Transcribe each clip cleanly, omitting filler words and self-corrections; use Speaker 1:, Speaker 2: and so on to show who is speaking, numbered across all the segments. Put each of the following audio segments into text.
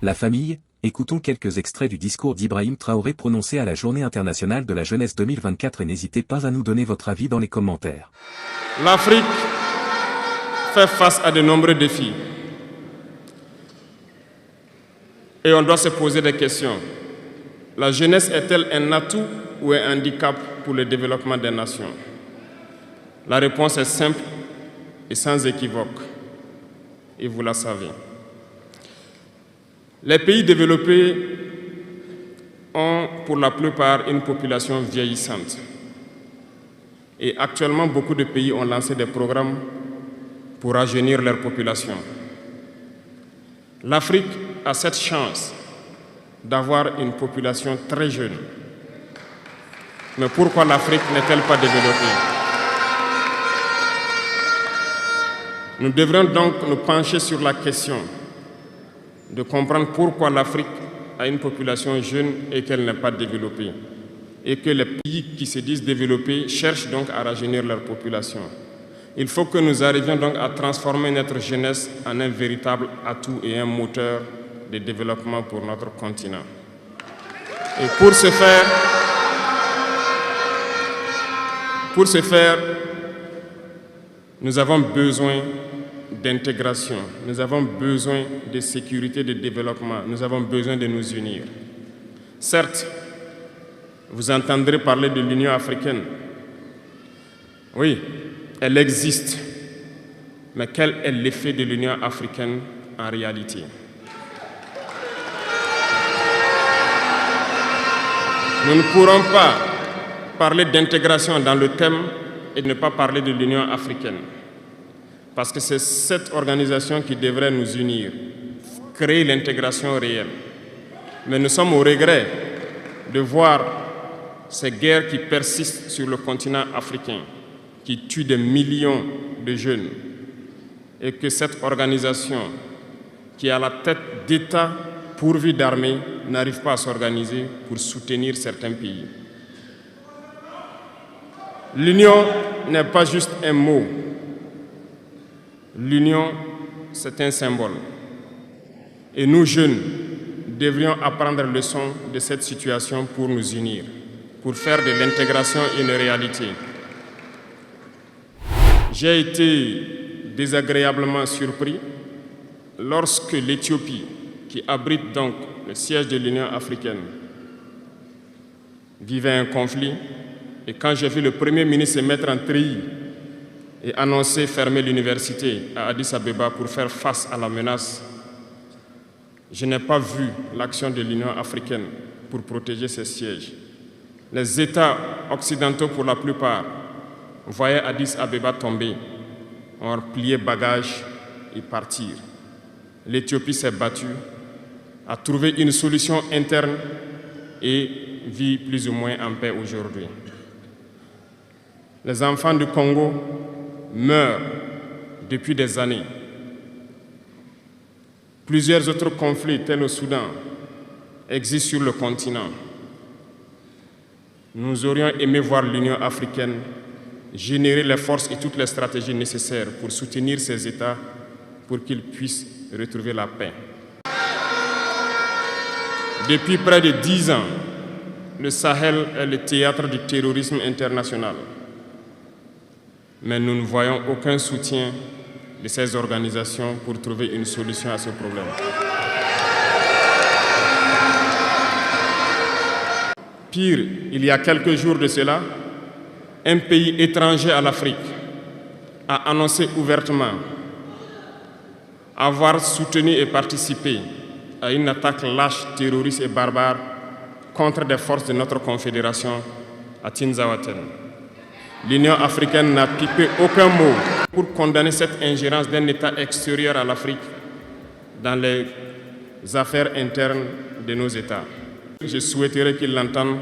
Speaker 1: La famille, écoutons quelques extraits du discours d'Ibrahim Traoré prononcé à la Journée internationale de la jeunesse 2024 et n'hésitez pas à nous donner votre avis dans les commentaires.
Speaker 2: L'Afrique fait face à de nombreux défis. Et on doit se poser des questions. La jeunesse est-elle un atout ou un handicap pour le développement des nations? La réponse est simple et sans équivoque. Et vous la savez. Les pays développés ont pour la plupart une population vieillissante. Et actuellement, beaucoup de pays ont lancé des programmes pour rajeunir leur population. L'Afrique a cette chance d'avoir une population très jeune. Mais pourquoi l'Afrique n'est-elle pas développée? Nous devrions donc nous pencher sur la question de comprendre pourquoi l'Afrique a une population jeune et qu'elle n'est pas développée. Et que les pays qui se disent développés cherchent donc à rajeunir leur population. Il faut que nous arrivions donc à transformer notre jeunesse en un véritable atout et un moteur de développement pour notre continent. Et pour ce faire, nous avons besoin d'intégration, nous avons besoin de sécurité, de développement, nous avons besoin de nous unir. Certes, vous entendrez parler de l'Union africaine. Oui, elle existe. Mais quel est l'effet de l'Union africaine en réalité? Nous ne pourrons pas parler d'intégration dans le thème et ne pas parler de l'Union africaine. Parce que c'est cette organisation qui devrait nous unir, créer l'intégration réelle. Mais nous sommes au regret de voir ces guerres qui persistent sur le continent africain, qui tuent des millions de jeunes, et que cette organisation, qui est à la tête d'États pourvus d'armées, n'arrive pas à s'organiser pour soutenir certains pays. L'union n'est pas juste un mot. L'union, c'est un symbole. Et nous, jeunes, devrions apprendre leçon de cette situation pour nous unir, pour faire de l'intégration une réalité. J'ai été désagréablement surpris lorsque l'Éthiopie, qui abrite donc le siège de l'Union africaine, vivait un conflit. Et quand j'ai vu le Premier ministre se mettre en treillis et annoncer fermer l'université à Addis Abeba pour faire face à la menace, je n'ai pas vu l'action de l'Union africaine pour protéger ses sièges. Les États occidentaux, pour la plupart, voyaient Addis Abeba tomber, ont plié bagages et partir. L'Éthiopie s'est battue, a trouvé une solution interne et vit plus ou moins en paix aujourd'hui. Les enfants du Congo meurent depuis des années. Plusieurs autres conflits, tels au Soudan, existent sur le continent. Nous aurions aimé voir l'Union africaine générer les forces et toutes les stratégies nécessaires pour soutenir ces États pour qu'ils puissent retrouver la paix. Depuis près de 10 ans, le Sahel est le théâtre du terrorisme international. Mais nous ne voyons aucun soutien de ces organisations pour trouver une solution à ce problème. Pire, il y a quelques jours de cela, un pays étranger à l'Afrique a annoncé ouvertement avoir soutenu et participé à une attaque lâche, terroriste et barbare contre des forces de notre confédération à Tinzaouaten. L'Union africaine n'a pipé aucun mot pour condamner cette ingérence d'un État extérieur à l'Afrique dans les affaires internes de nos États. Je souhaiterais qu'ils l'entendent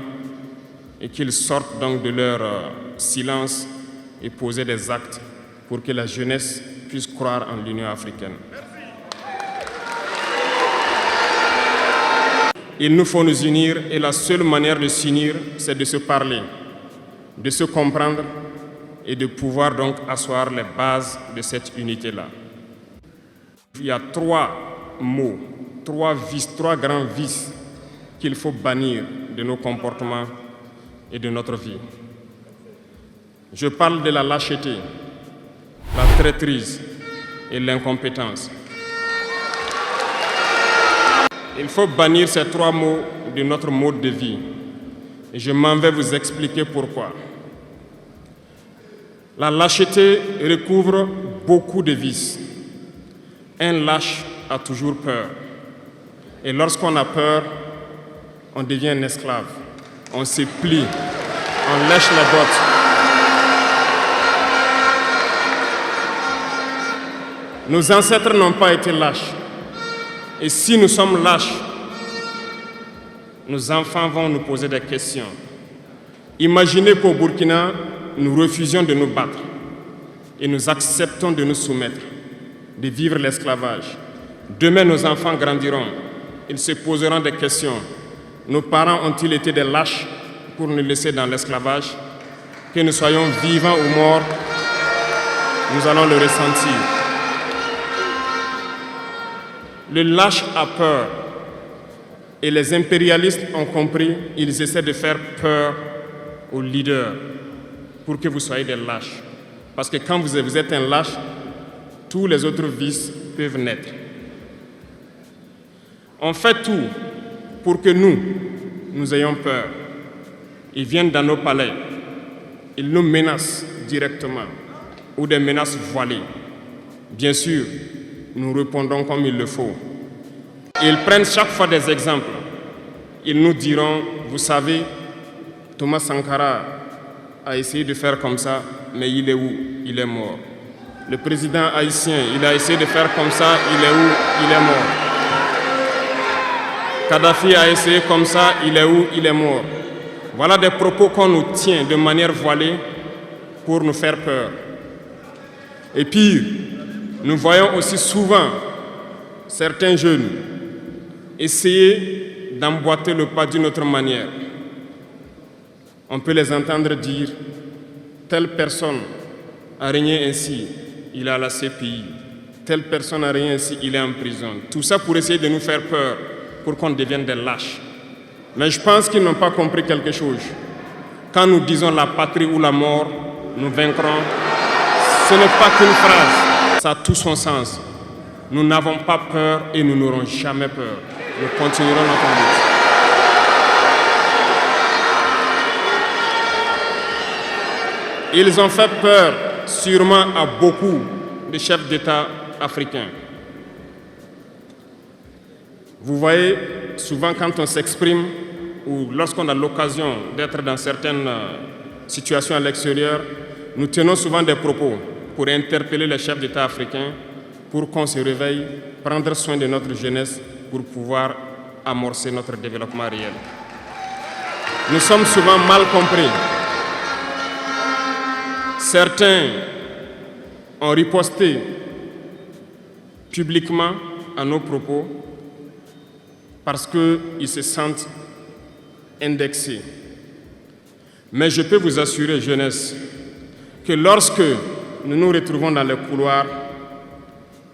Speaker 2: et qu'ils sortent donc de leur silence et poser des actes pour que la jeunesse puisse croire en l'Union africaine. Il nous faut nous unir et la seule manière de s'unir, c'est de se parler, de se comprendre et de pouvoir donc asseoir les bases de cette unité-là. Il y a 3 mots trois grands vices qu'il faut bannir de nos comportements et de notre vie. Je parle de la lâcheté, la traîtrise et l'incompétence. Il faut bannir ces trois mots de notre mode de vie. Et je m'en vais vous expliquer pourquoi. La lâcheté recouvre beaucoup de vices. Un lâche a toujours peur. Et lorsqu'on a peur, on devient un esclave. On se plie, on lèche les bottes. Nos ancêtres n'ont pas été lâches. Et si nous sommes lâches, nos enfants vont nous poser des questions. Imaginez qu'au Burkina, nous refusions de nous battre et nous acceptons de nous soumettre, de vivre l'esclavage. Demain, nos enfants grandiront. Ils se poseront des questions. Nos parents ont-ils été des lâches pour nous laisser dans l'esclavage? Que nous soyons vivants ou morts, nous allons le ressentir. Le lâche a peur. Et les impérialistes ont compris, ils essaient de faire peur aux leaders pour que vous soyez des lâches. Parce que quand vous êtes un lâche, tous les autres vices peuvent naître. On fait tout pour que nous ayons peur. Ils viennent dans nos palais, ils nous menacent directement ou des menaces voilées. Bien sûr, nous répondons comme il le faut. Ils prennent chaque fois des exemples. Ils nous diront, vous savez, Thomas Sankara a essayé de faire comme ça, mais il est où? Il est mort. Le président haïtien, il a essayé de faire comme ça, il est où? Il est mort. Kadhafi a essayé comme ça, il est où? Il est mort. Voilà des propos qu'on nous tient de manière voilée pour nous faire peur. Et pire, nous voyons aussi souvent certains jeunes essayer d'emboîter le pas d'une autre manière. On peut les entendre dire « telle personne a régné ainsi, il est à la CPI. Telle personne a régné ainsi, il est en prison. » Tout ça pour essayer de nous faire peur, pour qu'on devienne des lâches. Mais je pense qu'ils n'ont pas compris quelque chose. Quand nous disons la patrie ou la mort, nous vaincrons, ce n'est pas qu'une phrase, ça a tout son sens. Nous n'avons pas peur et nous n'aurons jamais peur. Nous continuerons notre lutte. Ils ont fait peur sûrement à beaucoup de chefs d'État africains. Vous voyez, souvent quand on s'exprime ou lorsqu'on a l'occasion d'être dans certaines situations à l'extérieur, nous tenons souvent des propos pour interpeller les chefs d'État africains pour qu'on se réveille, prendre soin de notre jeunesse pour pouvoir amorcer notre développement réel. Nous sommes souvent mal compris. Certains ont riposté publiquement à nos propos parce qu'ils se sentent indexés. Mais je peux vous assurer, jeunesse, que lorsque nous nous retrouvons dans les couloirs,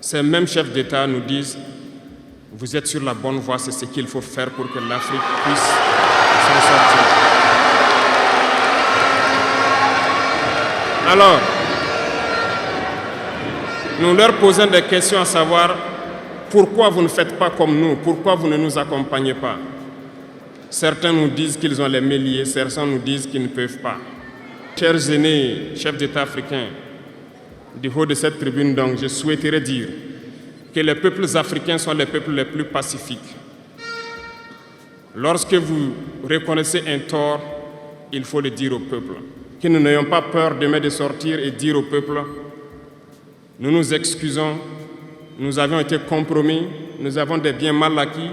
Speaker 2: ces mêmes chefs d'État nous disent « Vous êtes sur la bonne voie, c'est ce qu'il faut faire pour que l'Afrique puisse s'en sortir. » Alors, nous leur posons des questions à savoir pourquoi vous ne faites pas comme nous, pourquoi vous ne nous accompagnez pas. Certains nous disent qu'ils ont les mains liées, certains nous disent qu'ils ne peuvent pas. Chers aînés, chefs d'État africains, du haut de cette tribune, donc, je souhaiterais dire que les peuples africains sont les peuples les plus pacifiques. Lorsque vous reconnaissez un tort, il faut le dire au peuple. Que nous n'ayons pas peur demain de sortir et dire au peuple « Nous nous excusons, nous avions été compromis, nous avons des biens mal acquis,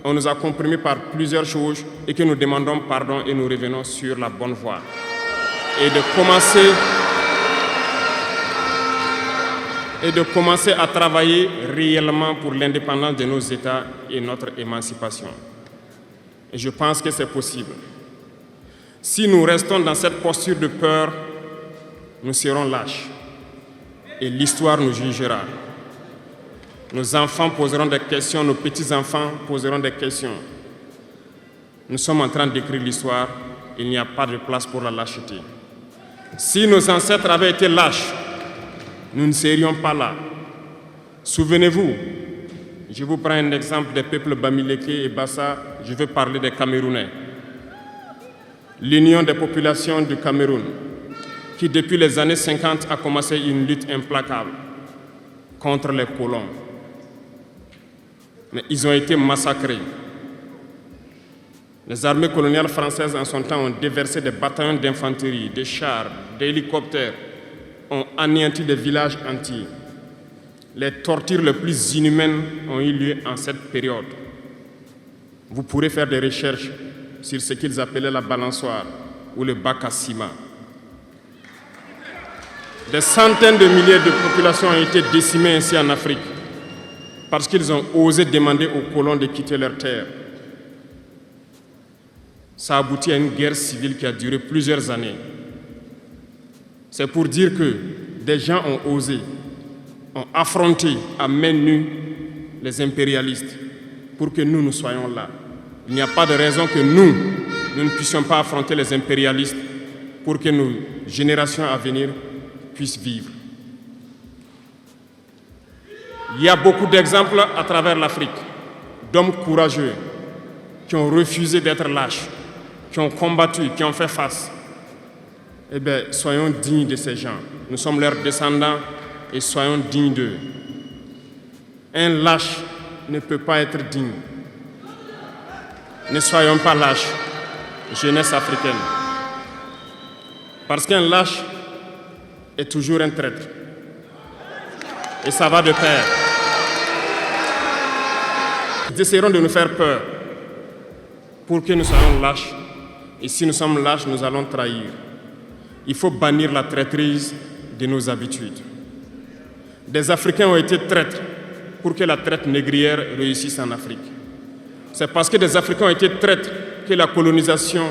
Speaker 2: on nous a compromis par plusieurs choses et que nous demandons pardon et nous revenons sur la bonne voie. » Et de commencer à travailler réellement pour l'indépendance de nos États et notre émancipation. Et je pense que c'est possible. Si nous restons dans cette posture de peur, nous serons lâches et l'histoire nous jugera. Nos enfants poseront des questions, nos petits-enfants poseront des questions. Nous sommes en train d'écrire l'histoire, il n'y a pas de place pour la lâcheté. Si nos ancêtres avaient été lâches, nous ne serions pas là. Souvenez-vous, je vous prends un exemple des peuples Bamileke et Bassa, je vais parler des Camerounais. L'Union des populations du Cameroun, qui depuis les années 50 a commencé une lutte implacable contre les colons. Mais ils ont été massacrés. Les armées coloniales françaises en son temps ont déversé des bataillons d'infanterie, des chars, des hélicoptères, ont anéanti des villages entiers. Les tortures les plus inhumaines ont eu lieu en cette période. Vous pourrez faire des recherches sur ce qu'ils appelaient la balançoire ou le bac à ciment. Des centaines de milliers de populations ont été décimées ainsi en Afrique parce qu'ils ont osé demander aux colons de quitter leurs terres. Ça a abouti à une guerre civile qui a duré plusieurs années. C'est pour dire que des gens ont osé, ont affronté à main nue les impérialistes pour que nous soyons là. Il n'y a pas de raison que nous ne puissions pas affronter les impérialistes pour que nos générations à venir puissent vivre. Il y a beaucoup d'exemples à travers l'Afrique d'hommes courageux qui ont refusé d'être lâches, qui ont combattu, qui ont fait face. Eh bien, soyons dignes de ces gens. Nous sommes leurs descendants et soyons dignes d'eux. Un lâche ne peut pas être digne. Ne soyons pas lâches, jeunesse africaine. Parce qu'un lâche est toujours un traître. Et ça va de pair. Ils essaieront de nous faire peur pour que nous soyons lâches. Et si nous sommes lâches, nous allons trahir. Il faut bannir la traîtrise de nos habitudes. Des Africains ont été traîtres pour que la traite négrière réussisse en Afrique. C'est parce que des Africains ont été traîtres que la colonisation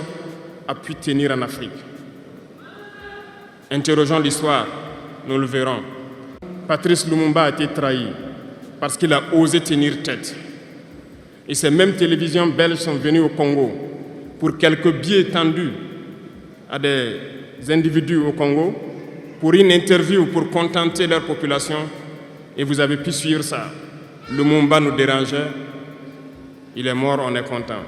Speaker 2: a pu tenir en Afrique. Interrogeons l'histoire, nous le verrons. Patrice Lumumba a été trahi parce qu'il a osé tenir tête. Et ces mêmes télévisions belges sont venues au Congo pour quelques billets tendus à des individus au Congo pour une interview pour contenter leur population. Et vous avez pu suivre ça. Lumumba nous dérangeait. Il est mort, on est content.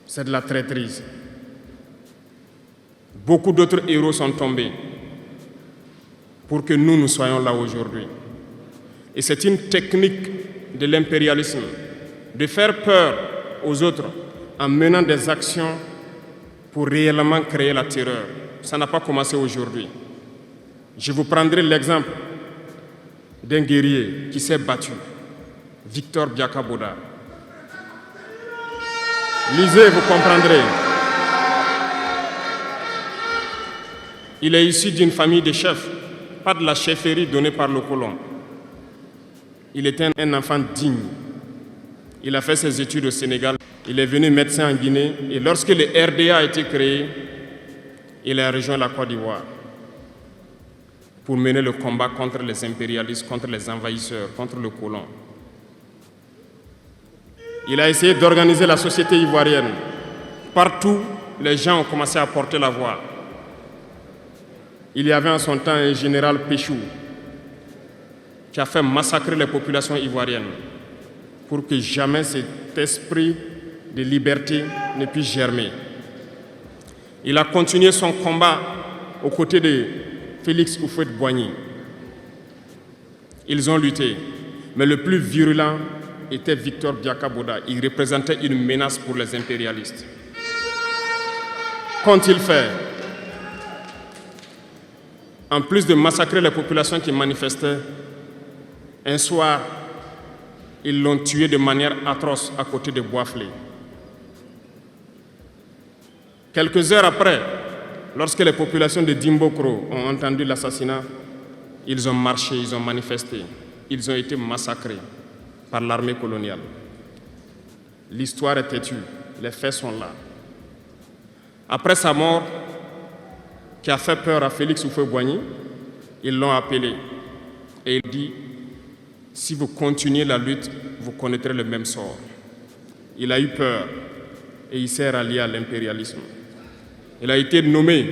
Speaker 2: C'est de la traîtrise. Beaucoup d'autres héros sont tombés pour que nous soyons là aujourd'hui. Et c'est une technique de l'impérialisme de faire peur aux autres en menant des actions pour réellement créer la terreur. Ça n'a pas commencé aujourd'hui. Je vous prendrai l'exemple d'un guerrier qui s'est battu, Victor Biakaboda. Lisez, vous comprendrez. Il est issu d'une famille de chefs, pas de la chefferie donnée par le colon. Il était un enfant digne. Il a fait ses études au Sénégal. Il est venu médecin en Guinée. Et lorsque le RDA a été créé, il a rejoint la Côte d'Ivoire pour mener le combat contre les impérialistes, contre les envahisseurs, contre le colon. Il a essayé d'organiser la société ivoirienne. Partout, les gens ont commencé à porter la voix. Il y avait en son temps un général Péchou qui a fait massacrer les populations ivoiriennes pour que jamais cet esprit de liberté ne puisse germer. Il a continué son combat aux côtés de Félix Houphouët-Boigny. Ils ont lutté, mais le plus virulent était Victor Biakaboda. Il représentait une menace pour les impérialistes. Qu'ont-ils fait? En plus de massacrer les populations qui manifestaient, un soir, ils l'ont tué de manière atroce à côté de Boisflé. Quelques heures après, lorsque les populations de Dimbokro ont entendu l'assassinat, ils ont marché, ils ont manifesté, ils ont été massacrés par l'armée coloniale. L'histoire est têtue, les faits sont là. Après sa mort, qui a fait peur à Félix Houphouët-Boigny, ils l'ont appelé et il dit Si vous continuez la lutte, vous connaîtrez le même sort. Il a eu peur et il s'est rallié à l'impérialisme. Il a été nommé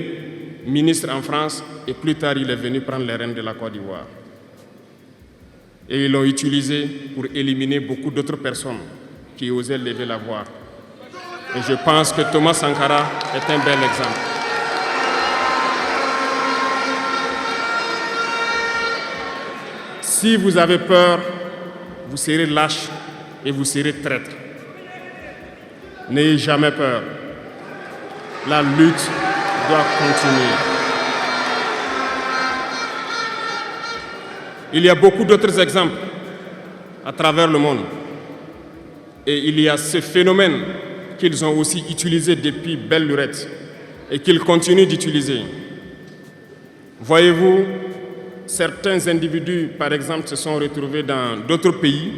Speaker 2: ministre en France et plus tard il est venu prendre les rênes de la Côte d'Ivoire. Et ils l'ont utilisé pour éliminer beaucoup d'autres personnes qui osaient lever la voix. Et je pense que Thomas Sankara est un bel exemple. Si vous avez peur, vous serez lâche et vous serez traître. N'ayez jamais peur. La lutte doit continuer. Il y a beaucoup d'autres exemples à travers le monde. Et il y a ce phénomène qu'ils ont aussi utilisé depuis belle lurette et qu'ils continuent d'utiliser. Voyez-vous, certains individus, par exemple, se sont retrouvés dans d'autres pays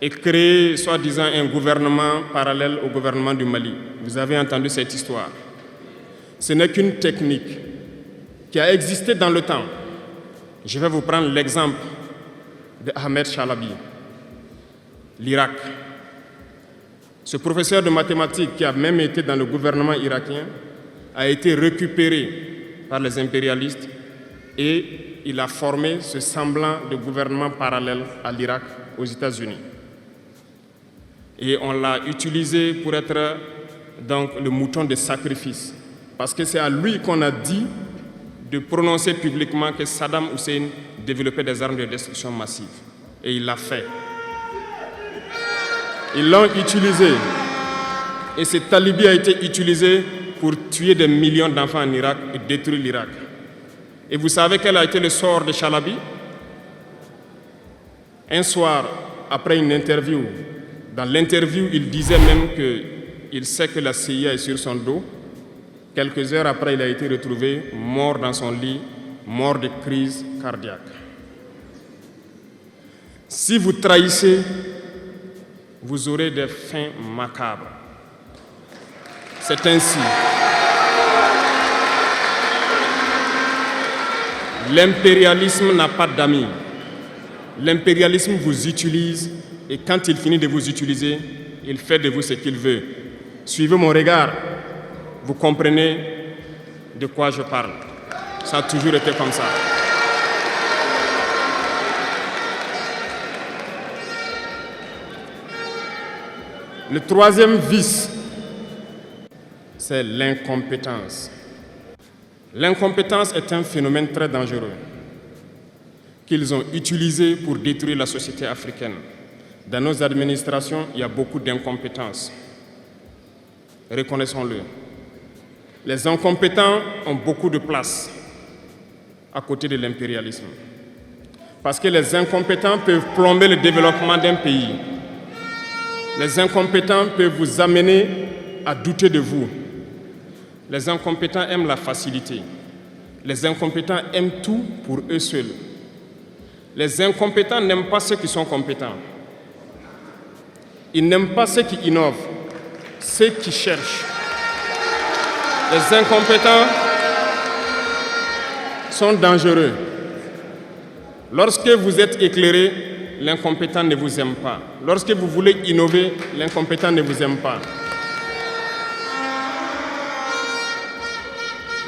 Speaker 2: et créé, soi-disant, un gouvernement parallèle au gouvernement du Mali. Vous avez entendu cette histoire. Ce n'est qu'une technique qui a existé dans le temps. Je vais vous prendre l'exemple de Ahmed Chalabi, l'Irak. Ce professeur de mathématiques qui a même été dans le gouvernement irakien a été récupéré par les impérialistes et il a formé ce semblant de gouvernement parallèle à l'Irak, aux États-Unis. Et on l'a utilisé pour être donc le mouton de sacrifice. Parce que c'est à lui qu'on a dit de prononcer publiquement que Saddam Hussein développait des armes de destruction massive. Et il l'a fait. Ils l'ont utilisé. Et cet alibi a été utilisé pour tuer des millions d'enfants en Irak et détruire l'Irak. Et vous savez quel a été le sort de Chalabi? Un soir, après une interview, dans l'interview, il disait même qu'il sait que la CIA est sur son dos. Quelques heures après, il a été retrouvé mort dans son lit, mort de crise cardiaque. Si vous trahissez, vous aurez des fins macabres. C'est ainsi. L'impérialisme n'a pas d'amis. L'impérialisme vous utilise et quand il finit de vous utiliser, il fait de vous ce qu'il veut. Suivez mon regard, vous comprenez de quoi je parle. Ça a toujours été comme ça. Le troisième vice, c'est l'incompétence. L'incompétence est un phénomène très dangereux qu'ils ont utilisé pour détruire la société africaine. Dans nos administrations, il y a beaucoup d'incompétence. Reconnaissons-le. Les incompétents ont beaucoup de place à côté de l'impérialisme. Parce que les incompétents peuvent plomber le développement d'un pays. Les incompétents peuvent vous amener à douter de vous. Les incompétents aiment la facilité. Les incompétents aiment tout pour eux seuls. Les incompétents n'aiment pas ceux qui sont compétents. Ils n'aiment pas ceux qui innovent, ceux qui cherchent. Les incompétents sont dangereux. Lorsque vous êtes éclairé, l'incompétent ne vous aime pas. Lorsque vous voulez innover, l'incompétent ne vous aime pas.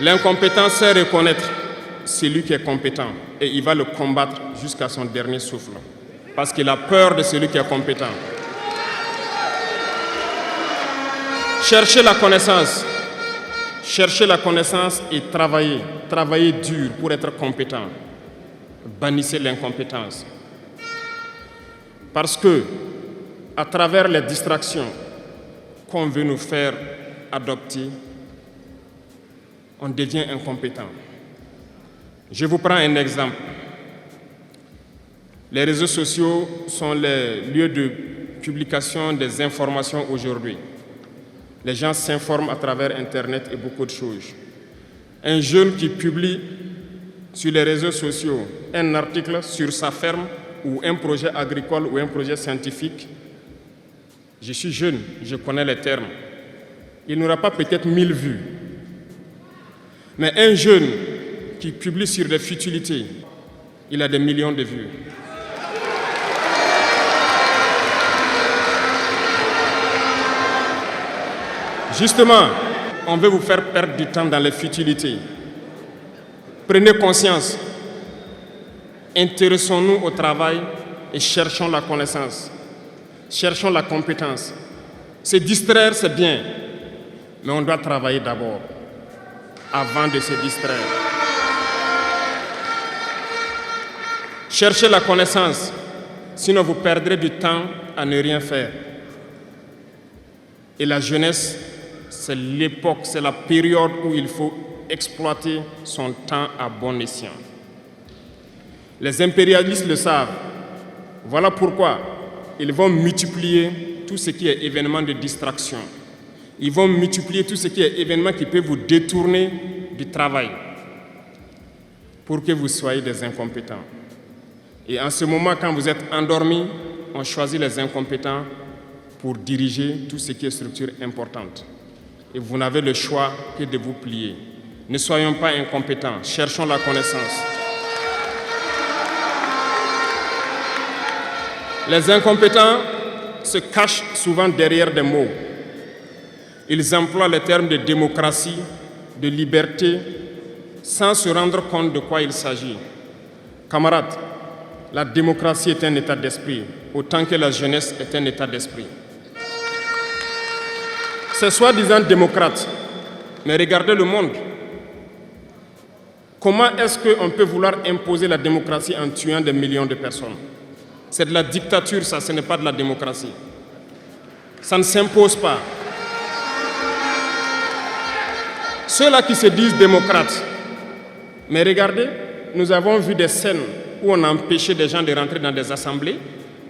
Speaker 2: L'incompétent sait reconnaître celui qui est compétent et il va le combattre jusqu'à son dernier souffle parce qu'il a peur de celui qui est compétent. Cherchez la connaissance et travaillez dur pour être compétent. Bannissez l'incompétence. Parce que, à travers les distractions qu'on veut nous faire adopter, on devient incompétent. Je vous prends un exemple. Les réseaux sociaux sont les lieux de publication des informations aujourd'hui. Les gens s'informent à travers Internet et beaucoup de choses. Un jeune qui publie sur les réseaux sociaux un article sur sa ferme ou un projet agricole ou un projet scientifique, je suis jeune, je connais les termes. Il n'aura pas peut-être 1000 vues. Mais un jeune qui publie sur des futilités, il a des millions de vues. Justement, on veut vous faire perdre du temps dans les futilités. Prenez conscience. Intéressons-nous au travail et cherchons la connaissance. Cherchons la compétence. Se distraire, c'est bien, mais on doit travailler d'abord, avant de se distraire. Cherchez la connaissance, sinon vous perdrez du temps à ne rien faire. Et la jeunesse, c'est l'époque, c'est la période où il faut exploiter son temps à bon escient. Les impérialistes le savent. Voilà pourquoi ils vont multiplier tout ce qui est événement de distraction. Ils vont multiplier tout ce qui est événement qui peut vous détourner du travail pour que vous soyez des incompétents. Et en ce moment, quand vous êtes endormis, on choisit les incompétents pour diriger tout ce qui est structure importante. Et vous n'avez le choix que de vous plier. Ne soyons pas incompétents, cherchons la connaissance. Les incompétents se cachent souvent derrière des mots. Ils emploient les termes de démocratie, de liberté, sans se rendre compte de quoi il s'agit. Camarades, la démocratie est un état d'esprit, autant que la jeunesse est un état d'esprit. C'est soi-disant démocrate, mais regardez le monde. Comment est-ce qu'on peut vouloir imposer la démocratie en tuant des millions de personnes? C'est de la dictature, ça, ce n'est pas de la démocratie. Ça ne s'impose pas. Ceux-là qui se disent démocrates, mais regardez, nous avons vu des scènes où on a empêché des gens de rentrer dans des assemblées.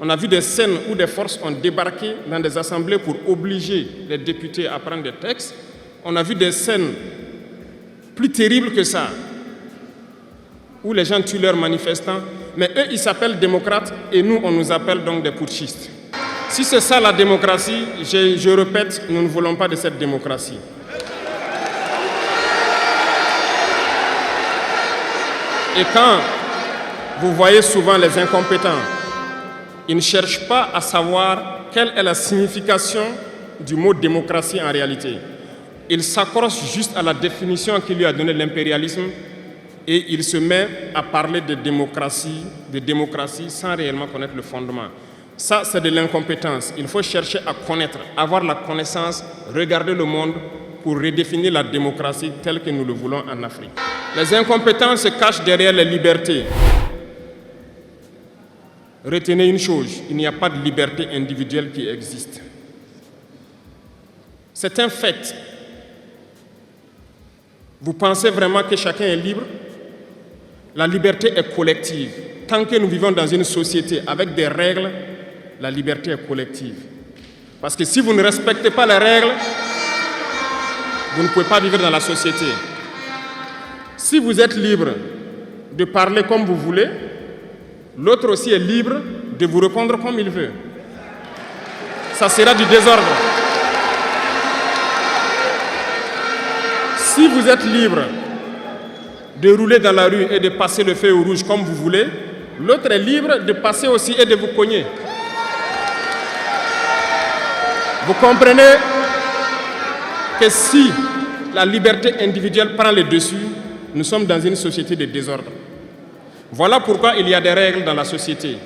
Speaker 2: On a vu des scènes où des forces ont débarqué dans des assemblées pour obliger les députés à prendre des textes. On a vu des scènes plus terribles que ça, où les gens tuent leurs manifestants, mais eux, ils s'appellent démocrates et nous, on nous appelle donc des putschistes. Si c'est ça la démocratie, je répète, nous ne voulons pas de cette démocratie. Et quand vous voyez souvent les incompétents, ils ne cherchent pas à savoir quelle est la signification du mot démocratie en réalité. Ils s'accrochent juste à la définition qui lui a donné l'impérialisme et il se met à parler de démocratie sans réellement connaître le fondement. Ça, c'est de l'incompétence. Il faut chercher à connaître, avoir la connaissance, regarder le monde pour redéfinir la démocratie telle que nous le voulons en Afrique. Les incompétents se cachent derrière les libertés. Retenez une chose, il n'y a pas de liberté individuelle qui existe. C'est un fait. Vous pensez vraiment que chacun est libre? La liberté est collective. Tant que nous vivons dans une société avec des règles, la liberté est collective. Parce que si vous ne respectez pas les règles, vous ne pouvez pas vivre dans la société. Si vous êtes libre de parler comme vous voulez, l'autre aussi est libre de vous répondre comme il veut. Ça sera du désordre. Si vous êtes libre de rouler dans la rue et de passer le feu rouge comme vous voulez, l'autre est libre de passer aussi et de vous cogner. Vous comprenez que si la liberté individuelle prend le dessus, nous sommes dans une société de désordre. Voilà pourquoi il y a des règles dans la société.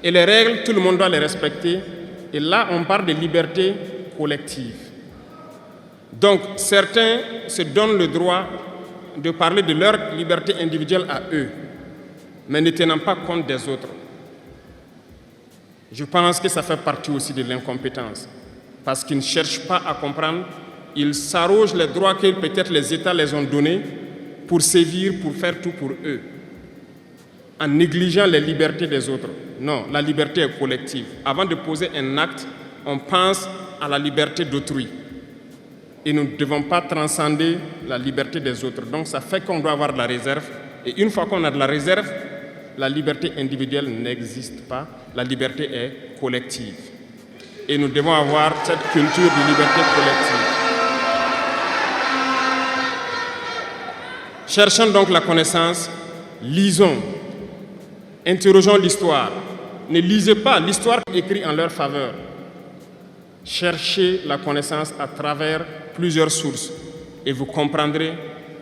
Speaker 2: Et les règles, tout le monde doit les respecter. Et là, on parle de liberté collective. Donc, certains se donnent le droit de parler de leur liberté individuelle à eux, mais ne tenant pas compte des autres. Je pense que ça fait partie aussi de l'incompétence, parce qu'ils ne cherchent pas à comprendre, ils s'arrogent les droits que peut-être les États les ont donnés pour sévir, pour faire tout pour eux, en négligeant les libertés des autres. Non, la liberté est collective. Avant de poser un acte, on pense à la liberté d'autrui. Et nous ne devons pas transcender la liberté des autres. Donc ça fait qu'on doit avoir de la réserve. Et une fois qu'on a de la réserve, la liberté individuelle n'existe pas. La liberté est collective. Et nous devons avoir cette culture de liberté collective. Cherchons donc la connaissance, lisons, interrogeons l'histoire. Ne lisez pas l'histoire écrite en leur faveur. Cherchez la connaissance à travers plusieurs sources et vous comprendrez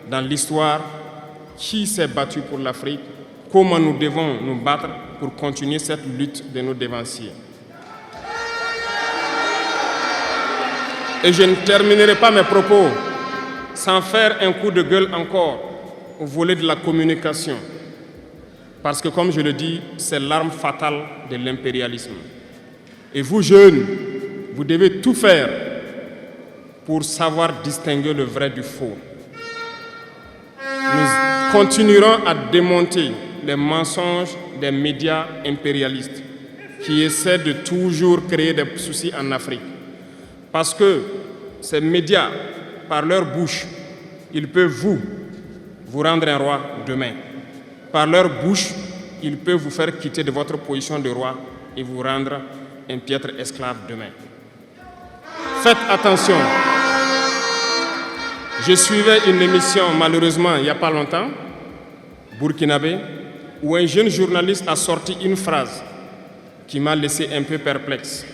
Speaker 2: dans l'histoire qui s'est battu pour l'Afrique, comment nous devons nous battre pour continuer cette lutte de nos dévanciers. Et je ne terminerai pas mes propos sans faire un coup de gueule encore au volet de la communication. Parce que, comme je le dis, c'est l'arme fatale de l'impérialisme. Et vous, jeunes, vous devez tout faire pour savoir distinguer le vrai du faux. Nous continuerons à démonter les mensonges des médias impérialistes qui essaient de toujours créer des soucis en Afrique. Parce que ces médias, par leur bouche, ils peuvent vous rendre un roi demain. Par leur bouche, ils peuvent vous faire quitter de votre position de roi et vous rendre un piètre esclave demain. Faites attention. Je suivais une émission, malheureusement, il n'y a pas longtemps, burkinabé, où un jeune journaliste a sorti une phrase qui m'a laissé un peu perplexe.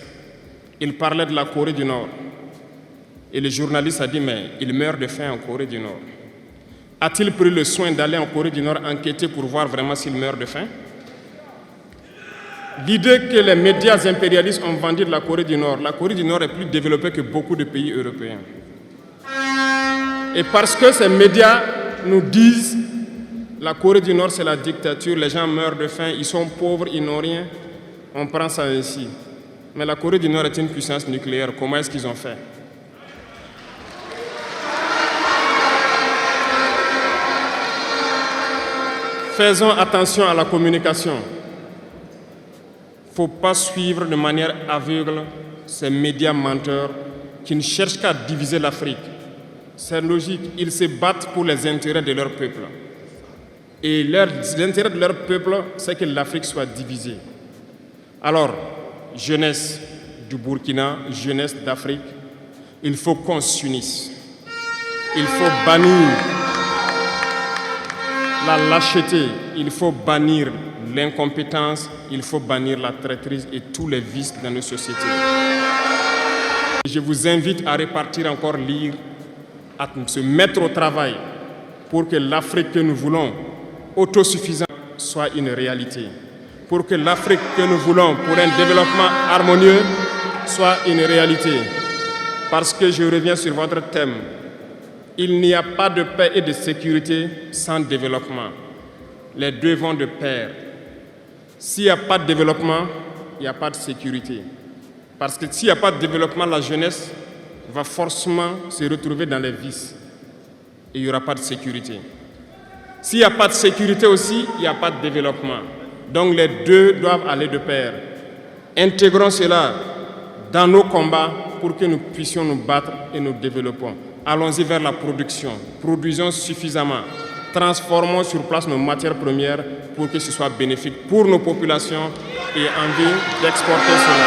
Speaker 2: Il parlait de la Corée du Nord. Et le journaliste a dit, mais il meurt de faim en Corée du Nord. A-t-il pris le soin d'aller en Corée du Nord enquêter pour voir vraiment s'il meurt de faim? L'idée que les médias impérialistes ont vendu de la Corée du Nord est plus développée que beaucoup de pays européens. Et parce que ces médias nous disent la Corée du Nord c'est la dictature, les gens meurent de faim, ils sont pauvres, ils n'ont rien, on prend ça ainsi. Mais la Corée du Nord est une puissance nucléaire, comment est-ce qu'ils ont fait? Faisons attention à la communication. Il ne faut pas suivre de manière aveugle ces médias menteurs qui ne cherchent qu'à diviser l'Afrique. C'est logique, ils se battent pour les intérêts de leur peuple. Et l'intérêt de leur peuple, c'est que l'Afrique soit divisée. Alors, jeunesse du Burkina, jeunesse d'Afrique, il faut qu'on s'unisse. Il faut bannir la lâcheté, il faut bannir l'incompétence, il faut bannir la traîtrise et tous les vices dans nos sociétés. Je vous invite à repartir encore lire, à se mettre au travail pour que l'Afrique que nous voulons, autosuffisante, soit une réalité. Pour que l'Afrique que nous voulons pour un développement harmonieux soit une réalité. Parce que je reviens sur votre thème. Il n'y a pas de paix et de sécurité sans développement. Les deux vont de pair. S'il n'y a pas de développement, il n'y a pas de sécurité. Parce que s'il n'y a pas de développement, la jeunesse va forcément se retrouver dans les vices. Et il n'y aura pas de sécurité. S'il n'y a pas de sécurité aussi, il n'y a pas de développement. Donc les deux doivent aller de pair. Intégrons cela dans nos combats pour que nous puissions nous battre et nous développons. Allons-y vers la production. Produisons suffisamment. Transformons sur place nos matières premières pour que ce soit bénéfique pour nos populations et envie d'exporter cela.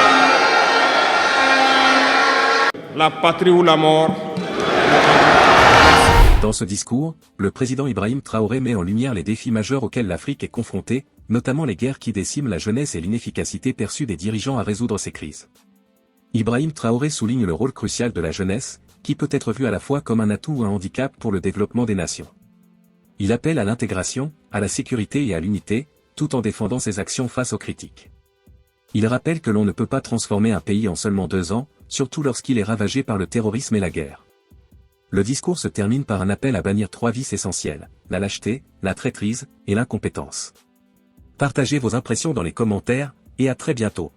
Speaker 2: La patrie ou la mort.
Speaker 1: Dans ce discours, le président Ibrahim Traoré met en lumière les défis majeurs auxquels l'Afrique est confrontée, notamment les guerres qui déciment la jeunesse et l'inefficacité perçue des dirigeants à résoudre ces crises. Ibrahim Traoré souligne le rôle crucial de la jeunesse, qui peut être vu à la fois comme un atout ou un handicap pour le développement des nations. Il appelle à l'intégration, à la sécurité et à l'unité, tout en défendant ses actions face aux critiques. Il rappelle que l'on ne peut pas transformer un pays en seulement 2 ans, surtout lorsqu'il est ravagé par le terrorisme et la guerre. Le discours se termine par un appel à bannir 3 vices essentiels, la lâcheté, la traîtrise et l'incompétence. Partagez vos impressions dans les commentaires, et à très bientôt.